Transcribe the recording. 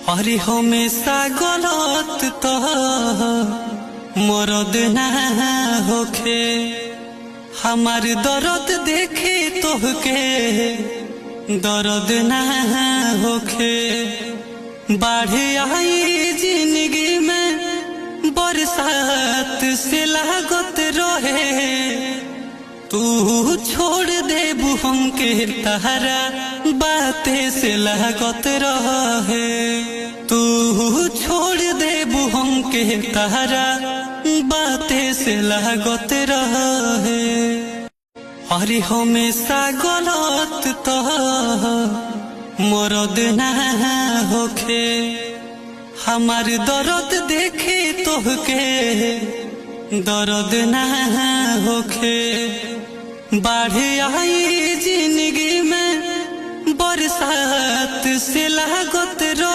अरे हमेशा गलत तो मरद ना होखे, हमार दर्द देखे तोहके दर्द ना होखे। बाढ़ आई जिंदगी में बरसात से लागत रहे, तू छोड़ देबू हमके तहरा बातें से लागत रहे। तू छोड़ देबू हमके तहरा बातें से लागत रहे। अरे हमेशा गलत तो मरद ना होखे, हमार दर्द देखे तोहके दर्द ना होखे। बाढ़ आई जिंदगी में बरसात से लागत रहे।